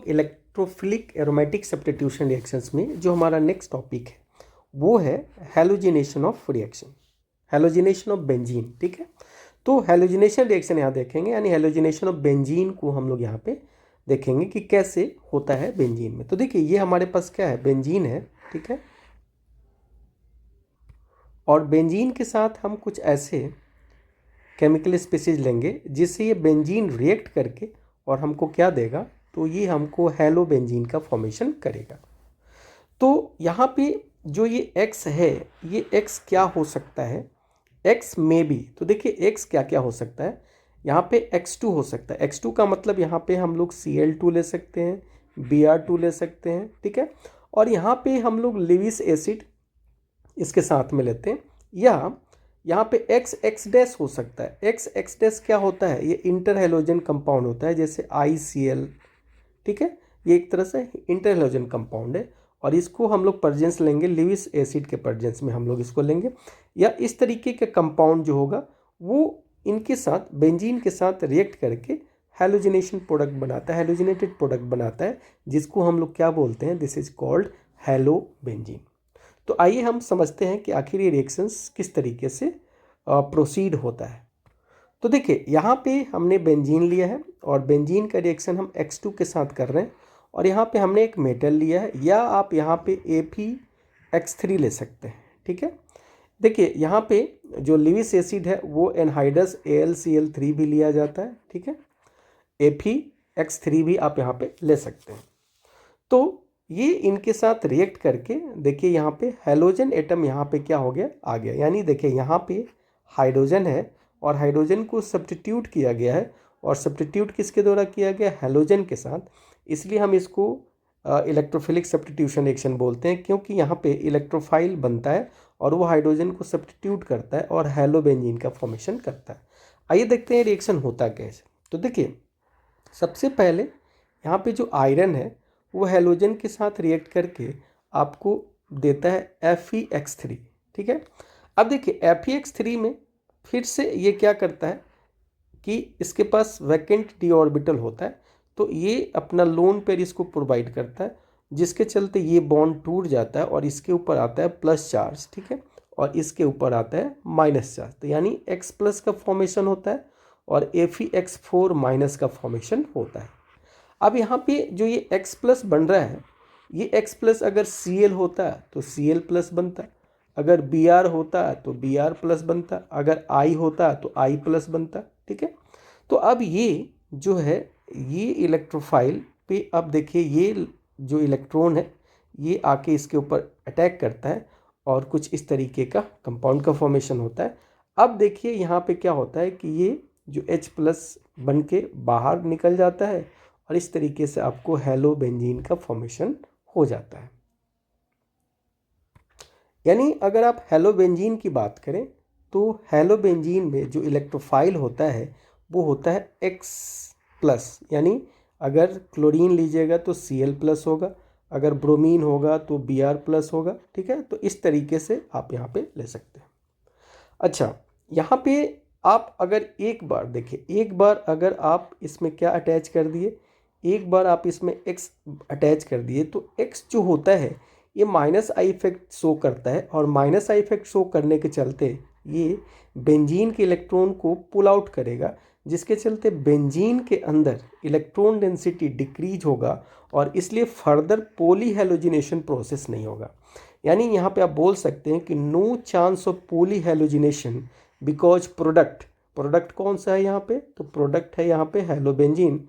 Electrophilic aromatic substitution reactions में जो हमारा नेक्स्ट टॉपिक है वो है halogenation of reaction, halogenation of benzene. ठीक है, तो हैलोजिनेशन रिएक्शन यहाँ देखेंगे, यानी हैलोजिनेशन ऑफ बेंजीन को हम लोग यहाँ पे देखेंगे कि कैसे होता है बेंजीन में। तो देखिए ये हमारे पास क्या है, बेंजीन है। ठीक है, और बेंजीन के साथ हम कुछ ऐसे केमिकल स्पीसीज लेंगे जिससे ये बेंजीन रिएक्ट करके और हमको क्या देगा, तो ये हमको हैलो बेंजीन का फॉर्मेशन करेगा। तो यहाँ पे जो ये X है, ये X क्या हो सकता है, X में भी, तो देखिए X क्या क्या हो सकता है, यहाँ पे X2 हो सकता है। X2 का मतलब यहाँ पे हम लोग Cl2 ले सकते हैं, Br2 ले सकते हैं। ठीक है, और यहाँ पे हम लोग लेविस एसिड इसके साथ में लेते हैं, या यहाँ पे X डैश हो सकता है। X डैश क्या होता है, ये इंटर हैलोजन कंपाउंड होता है, जैसे ICl। ठीक है, ये एक तरह से इंटर हैलोजन कंपाउंड है और इसको हम लोग प्रेजेंस लेंगे, लेविस एसिड के प्रेजेंस में हम लोग इसको लेंगे। या इस तरीके के कंपाउंड जो होगा वो इनके साथ बेंजीन के साथ रिएक्ट करके हैलोजिनेशन प्रोडक्ट बनाता है, हैलोजिनेटेड प्रोडक्ट बनाता है, जिसको हम लोग क्या बोलते हैं, this is called hello benzene. तो आइए हम समझते हैं कि आखिर ये रिएक्शंस किस तरीके से प्रोसीड होता है। तो देखिए यहाँ पे हमने बेंजीन लिया है और बेंजीन का रिएक्शन हम X2 के साथ कर रहे हैं, और यहाँ पे हमने एक मेटल लिया है, या आप यहाँ पे FeX3 ले सकते हैं। ठीक है, देखिए यहाँ पे जो लेविस एसिड है वो एनहाइड्रस AlCl3 भी लिया जाता है। ठीक है, FeX3 भी आप यहाँ पे ले सकते हैं। तो ये इनके साथ रिएक्ट करके देखिए यहाँ पे हैलोजन एटम यहाँ पे क्या हो गया, आ गया। यानी देखिए यहाँ पे हाइड्रोजन है और हाइड्रोजन को सब्स्टिट्यूट किया गया है, और सब्स्टिट्यूट किसके द्वारा किया गया, हैलोजन के साथ। इसलिए हम इसको इलेक्ट्रोफिलिक सब्स्टिट्यूशन रिएक्शन बोलते हैं, क्योंकि यहाँ पे इलेक्ट्रोफाइल बनता है और वो हाइड्रोजन को सब्स्टिट्यूट करता है और हैलो बेंजीन का फॉर्मेशन करता है। आइए देखते हैं रिएक्शन होता कैसे। तो देखिए सबसे पहले यहाँ पे जो आयरन है वो हैलोजन के साथ रिएक्ट करके आपको देता है FeX3। ठीक है, अब देखिए FeX3 में फिर से ये क्या करता है कि इसके पास वैकेंट डी ऑर्बिटल होता है, तो ये अपना लोन पेयर इसको प्रोवाइड करता है, जिसके चलते ये बॉन्ड टूट जाता है और इसके ऊपर आता है प्लस चार्ज। ठीक है, और इसके ऊपर आता है माइनस चार्ज, तो यानी X प्लस का फॉर्मेशन होता है और FeX4 माइनस का फॉर्मेशन होता है। अब यहाँ पे जो ये X प्लस बन रहा है, ये X प्लस अगर Cl होता है तो Cl प्लस बनता, अगर Br होता है तो Br प्लस बनता, अगर I होता है तो I प्लस बनता। ठीक है, तो अब ये जो है ये इलेक्ट्रोफाइल पे, अब देखिए ये जो इलेक्ट्रॉन है ये आके इसके ऊपर अटैक करता है और कुछ इस तरीके का कंपाउंड का फॉर्मेशन होता है। अब देखिए यहाँ पे क्या होता है कि ये जो H प्लस बन के बाहर निकल जाता है और इस तरीके से आपको हैलो बेंजीन का फॉर्मेशन हो जाता है। यानी अगर आप हैलो बेंजीन की बात करें तो हैलो बेंजीन में जो इलेक्ट्रोफाइल होता है वो होता है X प्लस, यानी अगर क्लोरीन लीजिएगा तो Cl प्लस होगा, अगर ब्रोमीन होगा तो Br प्लस होगा। ठीक है, तो इस तरीके से आप यहाँ पे ले सकते हैं। अच्छा, यहाँ पे आप अगर एक बार देखिए, एक बार अगर आप इसमें क्या अटैच कर दिए, एक बार आप इसमें X अटैच कर दिए, तो X जो होता है ये माइनस आई इफेक्ट शो करता है, और माइनस आई इफेक्ट शो करने के चलते ये बेंजीन के इलेक्ट्रॉन को पुल आउट करेगा, जिसके चलते बेंजीन के अंदर इलेक्ट्रॉन डेंसिटी डिक्रीज होगा और इसलिए फर्दर पॉली हैलोजिनेशन प्रोसेस नहीं होगा। यानी यहाँ पे आप बोल सकते हैं कि no chance of poly halogenation because product कौन सा है यहाँ पे, तो प्रोडक्ट है यहाँ पे hello benzene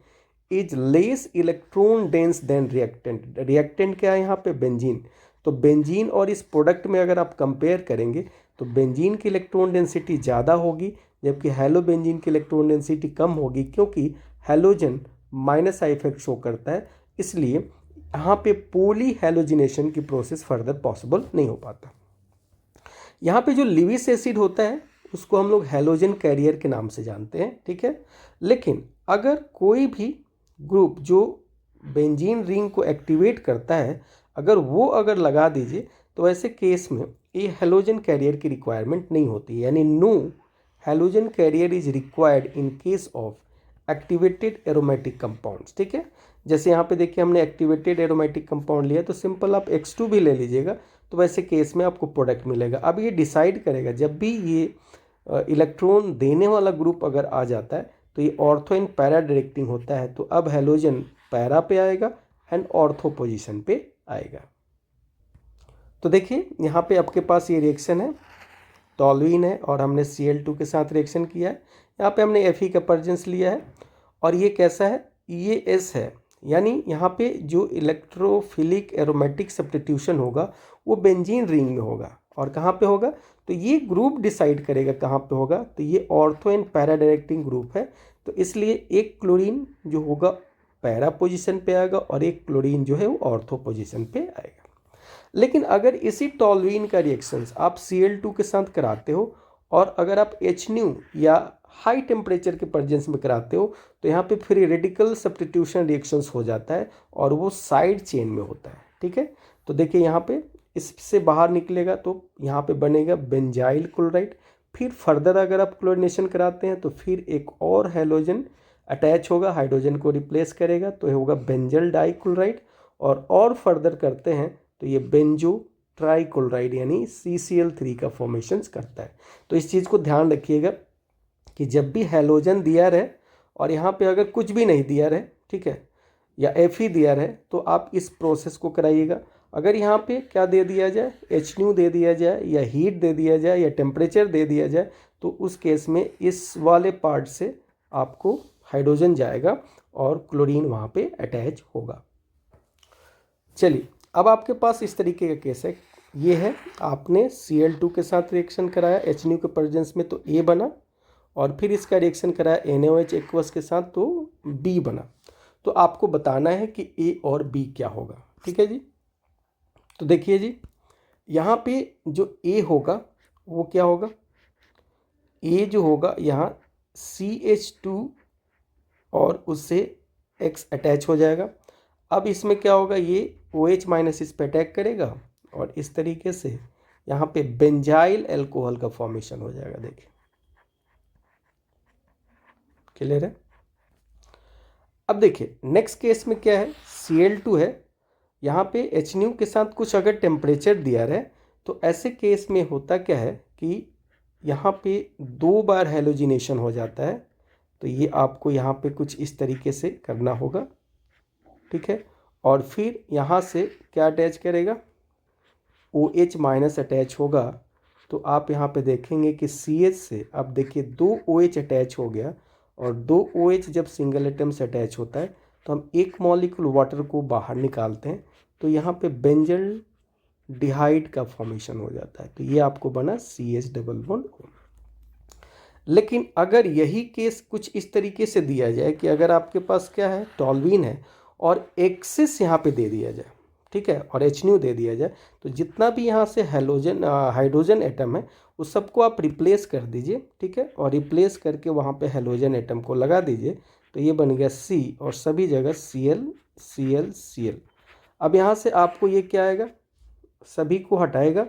is less electron dense then reactant. Reactant क्या है यहाँ पे, बेंजीन। तो बेंजीन और इस प्रोडक्ट में अगर आप कंपेयर करेंगे तो बेंजीन की इलेक्ट्रॉन डेंसिटी ज़्यादा होगी, जबकि हैलो बेंजीन की इलेक्ट्रॉन डेंसिटी कम होगी, क्योंकि halogen minus I effect show करता है, इसलिए यहाँ पे पॉली हैलोजिनेशन की प्रोसेस फर्दर पॉसिबल नहीं हो पाता। यहाँ पे जो लेविस एसिड होता है उसको हम लोग हैलोजन कैरियर के नाम से जानते हैं। ठीक है, लेकिन अगर कोई भी ग्रुप जो बेंजीन रिंग को एक्टिवेट करता है, अगर लगा दीजिए, तो ऐसे केस में ये हैलोजन कैरियर की रिक्वायरमेंट नहीं होती है, यानी no halogen carrier is required in case of activated aromatic compounds. ठीक है, जैसे यहाँ पे देखिए हमने एक्टिवेटेड एरोमेटिक कंपाउंड लिया, तो सिंपल आप X2 भी ले लीजिएगा, तो वैसे केस में आपको प्रोडक्ट मिलेगा। अब ये डिसाइड करेगा, जब भी ये इलेक्ट्रॉन देने वाला ग्रुप अगर आ जाता है तो ये ऑर्थो इन पैरा डायरेक्टिंग होता है, तो अब हेलोजन पैरा पे आएगा एंड ऑर्थो पोजीशन पे आएगा। तो देखिए यहाँ पे आपके पास ये रिएक्शन है, टॉलुइन है और हमने Cl2 के साथ रिएक्शन किया है। यहाँ पे हमने Fe का प्रेजेंस लिया है और ये कैसा है, ये S है, यानी यहाँ पे जो इलेक्ट्रोफिलिक एरोमेटिक सब्स्टिट्यूशन होगा वो बेंजीन रिंग में होगा। और कहाँ पे होगा, तो ये ग्रुप डिसाइड करेगा कहाँ पे होगा, तो ये ortho and para directing group है, तो इसलिए एक क्लोरीन जो होगा पैरा पोजीशन पे आएगा और एक क्लोरीन जो है वो ऑर्थो पोजीशन पे आएगा। लेकिन अगर इसी टॉलुइन का रिएक्शंस आप Cl2 के साथ कराते हो और अगर आप HNu या हाई टेम्परेचर के प्रेजेंस में कराते हो, तो यहाँ पे फ्री रेडिकल सब्स्टिट्यूशन रिएक्शंस हो जाता है और वो साइड चेन में होता है। ठीक है, तो देखिए यहाँ पे इससे बाहर निकलेगा तो यहाँ पे बनेगा बेंजाइल क्लोराइड। फिर फर्दर अगर आप क्लोरीनेशन कराते हैं तो फिर एक और हेलोजन अटैच होगा, हाइड्रोजन को रिप्लेस करेगा, तो ये होगा बेंजल डाइक्लोराइड। और फर्दर करते हैं तो ये बेंजो ट्राइक्लोराइड यानी CCl3 का फॉर्मेशन करता है। तो इस चीज़ को ध्यान रखिएगा कि जब भी हेलोजन दिया रहे और यहाँ पे अगर कुछ भी नहीं दिया रहे, ठीक है, या Fe दिया रहे, तो आप इस प्रोसेस को कराइएगा। अगर यहाँ पे क्या दे दिया जाए, HNu दे दिया जाए या हीट दे दिया जाए या टेम्परेचर दे दिया जाए, तो उस केस में इस वाले पार्ट से आपको हाइड्रोजन जाएगा और क्लोरीन वहाँ पे अटैच होगा। चलिए अब आपके पास इस तरीके का केस है, ये है आपने Cl2 के साथ रिएक्शन कराया HNu के प्रेजेंस में तो A बना, और फिर इसका रिएक्शन कराया NaOH एक्वस के साथ तो B बना। तो आपको बताना है कि A और B क्या होगा। ठीक है जी, तो देखिए जी यहाँ पे जो A होगा वो क्या होगा, A जो होगा यहाँ CH2 और उससे X अटैच हो जाएगा। अब इसमें क्या होगा, ये OH माइनस इस पे अटैक करेगा और इस तरीके से यहाँ पे बेंजाइल अल्कोहल का फॉर्मेशन हो जाएगा। देखिए क्लियर है। अब देखिए नेक्स्ट केस में क्या है, Cl2 है, यहाँ पे HNu के साथ कुछ अगर टेम्परेचर दिया रहे, तो ऐसे केस में होता क्या है कि यहाँ पे 2 बार हेलोजिनेशन हो जाता है। तो ये आपको यहाँ पे कुछ इस तरीके से करना होगा। ठीक है, और फिर यहाँ से क्या अटैच करेगा, OH माइनस अटैच होगा। तो आप यहाँ पे देखेंगे कि CH से अब देखिए 2 OH अटैच हो गया, और 2 OH जब सिंगल एटम से अटैच होता है तो हम एक मॉलिक्यूल वाटर को बाहर निकालते हैं, तो यहाँ पे बेंजल डिहाइड का फॉर्मेशन हो जाता है। तो ये आपको बना CH डबल बॉन्ड O। लेकिन अगर यही केस कुछ इस तरीके से दिया जाए कि अगर आपके पास क्या है, टॉलुइन है और एक्सिस यहाँ पे दे दिया जाए, ठीक है, और HNu दे दिया जाए, तो जितना भी यहाँ से हाइड्रोजन एटम है उस सबको आप रिप्लेस कर दीजिए। ठीक है, और रिप्लेस करके वहाँ पे हेलोजन एटम को लगा दीजिए, तो ये बन गया C और सभी जगह Cl Cl Cl। अब यहाँ से आपको ये क्या आएगा, सभी को हटाएगा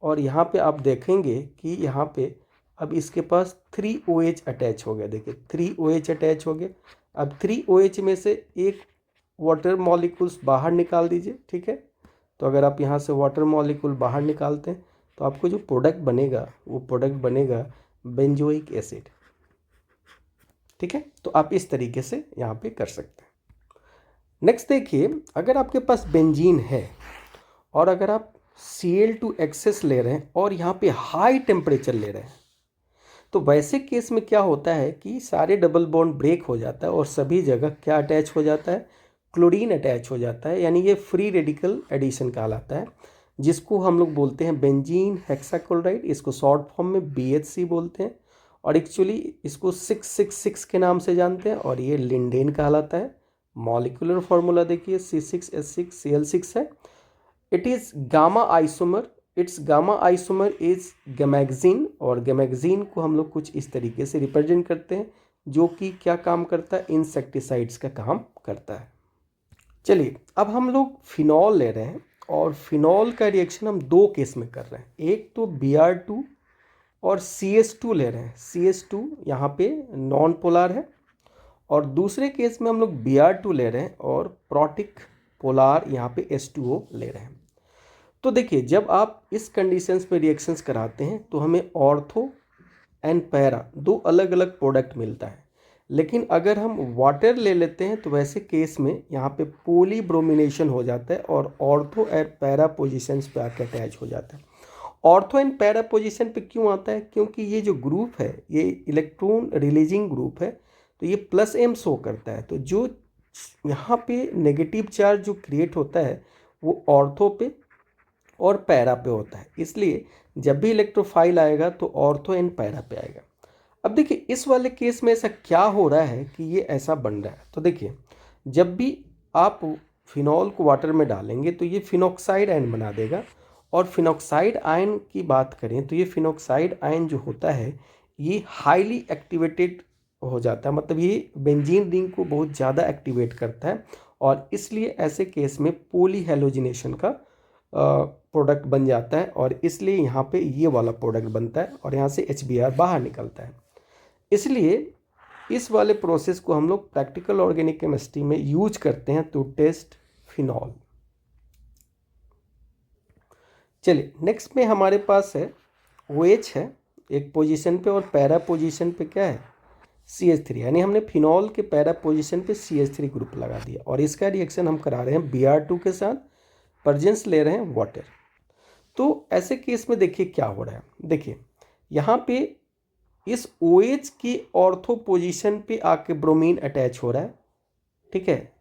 और यहाँ पे आप देखेंगे कि यहाँ पे अब इसके पास 3 OH अटैच हो गया। देखिए 3 OH अटैच हो गया। अब 3 OH में से एक वाटर मॉलिक्यूल्स बाहर निकाल दीजिए। ठीक है, तो अगर आप यहाँ से वाटर मॉलिक्यूल बाहर निकालते हैं तो आपको जो प्रोडक्ट बनेगा वो प्रोडक्ट बनेगा बेंजोइक एसिड। ठीक है, तो आप इस तरीके से यहाँ पे कर सकते हैं। नेक्स्ट देखिए, अगर आपके पास बेंजीन है और अगर आप Cl2 एक्सेस ले रहे हैं और यहाँ पे हाई टेम्परेचर ले रहे हैं, तो वैसे केस में क्या होता है कि सारे डबल बॉन्ड ब्रेक हो जाता है और सभी जगह क्या अटैच हो जाता है, क्लोरीन अटैच हो जाता है, यानी ये फ्री रेडिकल एडिशन कहलाता है, जिसको हम लोग बोलते हैं बेंजीन हेक्साक्लोराइड। इसको शॉर्ट फॉर्म में BHC बोलते हैं और एक्चुअली इसको 666 के नाम से जानते हैं और ये लिंडेन कहलाता है। मॉलिक्यूलर फॉर्मूला देखिए C6H6Cl6 है। It is gamma isomer, it's gamma isomer is gammexane, और गैमेक्सिन को हम लोग कुछ इस तरीके से रिप्रेजेंट करते हैं, जो कि क्या काम करता है, इंसेक्टिसाइड्स का काम करता है। चलिए अब हम लोग फिनॉल ले रहे हैं और फिनॉल का रिएक्शन हम 2 केस में कर रहे हैं। एक तो Br2 और CH2 ले रहे हैं। CH2 यहाँ पे नॉन पोलर है और दूसरे केस में हम लोग Br2 ले रहे हैं और प्रोटिक पोलार यहाँ पे H2O ले रहे हैं। तो देखिए, जब आप इस कंडीशंस पे रिएक्शंस कराते हैं तो हमें ऑर्थो एंड पैरा दो अलग अलग प्रोडक्ट मिलता है। लेकिन अगर हम वाटर ले लेते हैं तो वैसे केस में यहाँ पे पोलीब्रोमिनेशन हो जाता है और ऑर्थो एंड पैरा पोजिशंस पे आके अटैच हो जाता है। ऑर्थो एंड पैरा पोजिशन पे क्यों आता है? क्योंकि ये जो ग्रुप है ये इलेक्ट्रॉन रिलीजिंग ग्रुप है, तो ये +m शो करता है। तो जो यहाँ पे नेगेटिव चार्ज जो क्रिएट होता है वो ऑर्थो पे और पैरा पे होता है, इसलिए जब भी इलेक्ट्रोफाइल आएगा तो ऑर्थो एंड पैरा पे आएगा। अब देखिए, इस वाले केस में ऐसा क्या हो रहा है कि ये ऐसा बन रहा है। तो देखिए, जब भी आप फिनॉल को वाटर में डालेंगे तो ये फिनॉक्साइड आयन बना देगा। और फिनॉक्साइड आयन की बात करें तो ये फिनॉक्साइड आयन जो होता है ये हाईली एक्टिवेटेड हो जाता है, मतलब ये बेंजीन रिंग को बहुत ज़्यादा एक्टिवेट करता है और इसलिए ऐसे केस में पोली हैलोजिनेशन का प्रोडक्ट बन जाता है और इसलिए यहाँ पे ये वाला प्रोडक्ट बनता है और यहाँ से HBr बाहर निकलता है। इसलिए इस वाले प्रोसेस को हम लोग प्रैक्टिकल ऑर्गेनिक केमिस्ट्री में यूज करते हैं टू टेस्ट फिनॉल। चलिए, नेक्स्ट में हमारे पास है OH है एक पोजीशन पे और पैरा पोजीशन पे क्या है CH3, यानी हमने फिनॉल के पैरा पोजीशन पे CH3 ग्रुप लगा दिया और इसका रिएक्शन हम करा रहे हैं Br2 के साथ, प्रेजेंस ले रहे हैं वाटर। तो ऐसे केस में देखिए क्या हो रहा है। देखिए, यहाँ पे इस OH की ऑर्थो पोजीशन पे आके ब्रोमीन अटैच हो रहा है, ठीक है।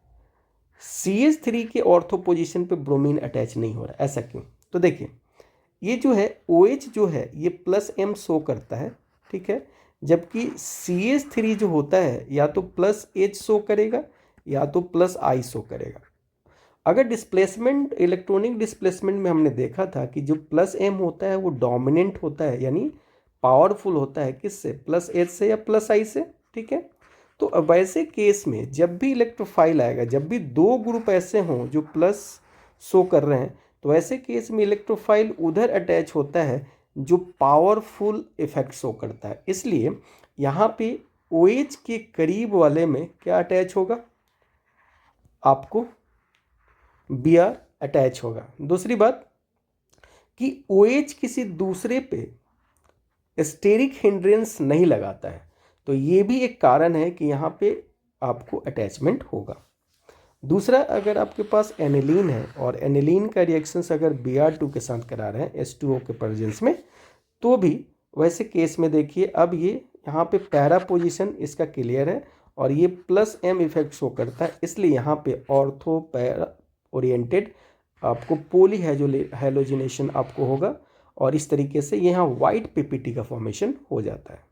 CH3 के ऑर्थो पोजीशन पे ब्रोमीन अटैच नहीं हो रहा है, ऐसा क्यों? तो देखिए, ये जो है OH जो है ये +m शो करता है, ठीक है, जबकि CH3 जो होता है या तो +H शो करेगा या तो +I शो करेगा। अगर डिस्प्लेसमेंट, इलेक्ट्रॉनिक डिस्प्लेसमेंट में हमने देखा था कि जो +m होता है वो डोमिनेंट होता है, यानी पावरफुल होता है किससे? +H से या +I से, ठीक है। तो अब ऐसे केस में जब भी इलेक्ट्रोफाइल आएगा, जब भी दो ग्रुप ऐसे हों जो प्लस शो कर रहे हैं, तो ऐसे केस में इलेक्ट्रोफाइल उधर अटैच होता है जो पावरफुल इफेक्ट शो करता है। इसलिए यहाँ पे OH के करीब वाले में क्या अटैच होगा? आपको Br अटैच होगा। दूसरी बात कि OH किसी दूसरे पे स्टेरिक हिंड्रेंस नहीं लगाता है, तो ये भी एक कारण है कि यहाँ पे आपको अटैचमेंट होगा। दूसरा, अगर आपके पास एनिलीन है और एनिलीन का रिएक्शंस अगर Br2 के साथ करा रहे हैं H2O के प्रेजेंस में, तो भी वैसे केस में देखिए अब ये यहाँ पे पैरा पोजीशन इसका क्लियर है और ये +m इफेक्ट शो करता है, इसलिए यहाँ पे ऑर्थो पैरा ओरिएंटेड आपको पोली हैलोजिनेशन आपको होगा और इस तरीके से यहाँ वाइट PPT का फॉर्मेशन हो जाता है।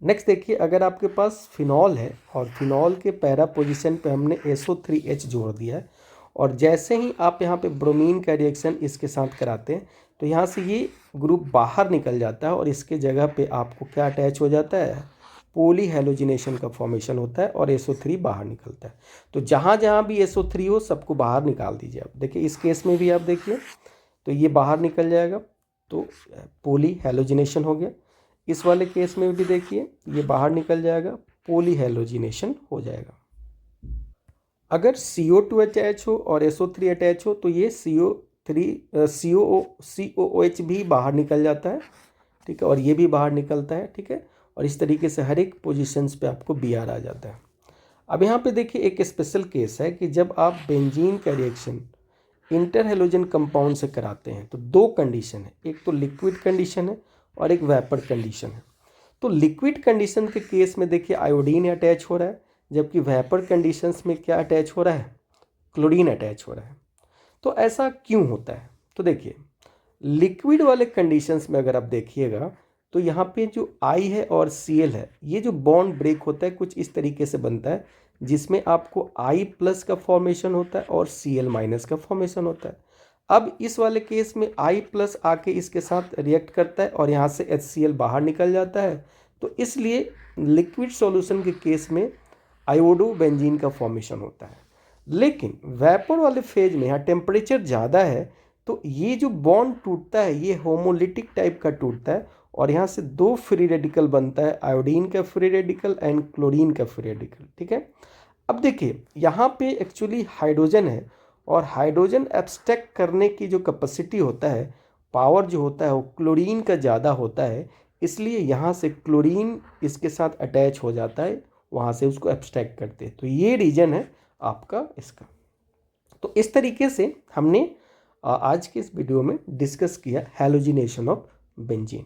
नेक्स्ट देखिए, अगर आपके पास फिनॉल है और फिनॉल के पैरा पोजीशन पे हमने SO3H जोड़ दिया है और जैसे ही आप यहाँ पे ब्रोमीन का रिएक्शन इसके साथ कराते हैं तो यहाँ से ये ग्रुप बाहर निकल जाता है और इसके जगह पे आपको क्या अटैच हो जाता है? पोली हैलोजिनेशन का फॉर्मेशन होता है और SO3 बाहर निकलता है। तो जहाँ जहाँ भी SO3 हो सबको बाहर निकाल दीजिए। आप देखिए, इस केस में भी आप देखिए तो ये बाहर निकल जाएगा, तो पोली हैलोजिनेशन हो गया। इस वाले केस में भी देखिए ये बाहर निकल जाएगा, पोली हैलोजिनेशन हो जाएगा। अगर CO2 अटैच हो और SO3 अटैच हो तो ये COOH भी बाहर निकल जाता है, ठीक है, और ये भी बाहर निकलता है, ठीक है। और इस तरीके से हर एक पोजीशंस पे आपको Br आ जाता है। अब यहाँ पे देखिए एक स्पेशल केस है कि जब आप बेंजीन का रिएक्शन इंटर हैलोजन कंपाउंड से कराते हैं तो दो कंडीशन है, एक तो लिक्विड कंडीशन है और एक वेपर कंडीशन है। तो लिक्विड कंडीशन के केस में देखिए आयोडीन अटैच हो रहा है, जबकि वेपर कंडीशंस में क्या अटैच हो रहा है? क्लोरीन अटैच हो रहा है। तो ऐसा क्यों होता है? तो देखिए, लिक्विड वाले कंडीशंस में अगर आप देखिएगा तो यहाँ पे जो I है और Cl है, ये जो बॉन्ड ब्रेक होता है कुछ इस तरीके से बनता है जिसमें आपको I+ का फॉर्मेशन होता है और Cl- का फॉर्मेशन होता है। अब इस वाले केस में I+ आके इसके साथ रिएक्ट करता है और यहाँ से HCl बाहर निकल जाता है। तो इसलिए लिक्विड सॉल्यूशन के केस में आयोडो बेंजीन का फॉर्मेशन होता है। लेकिन वेपर वाले फेज में यहाँ टेम्परेचर ज़्यादा है तो ये जो बॉन्ड टूटता है ये होमोलिटिक टाइप का टूटता है और यहाँ से 2 फ्री रेडिकल बनता है, आयोडीन का फ्री रेडिकल एंड क्लोरीन का फ्री रेडिकल। ठीक है, अब देखिए यहाँ पे एक्चुअली हाइड्रोजन है और हाइड्रोजन एब्स्ट्रैक्ट करने की जो कैपेसिटी होता है, पावर जो होता है वो क्लोरीन का ज़्यादा होता है, इसलिए यहाँ से क्लोरीन इसके साथ अटैच हो जाता है, वहाँ से उसको एब्स्ट्रैक्ट करते हैं। तो ये रीजन है आपका इसका। तो इस तरीके से हमने आज के इस वीडियो में डिस्कस किया हैलोजिनेशन ऑफ बेंजीन।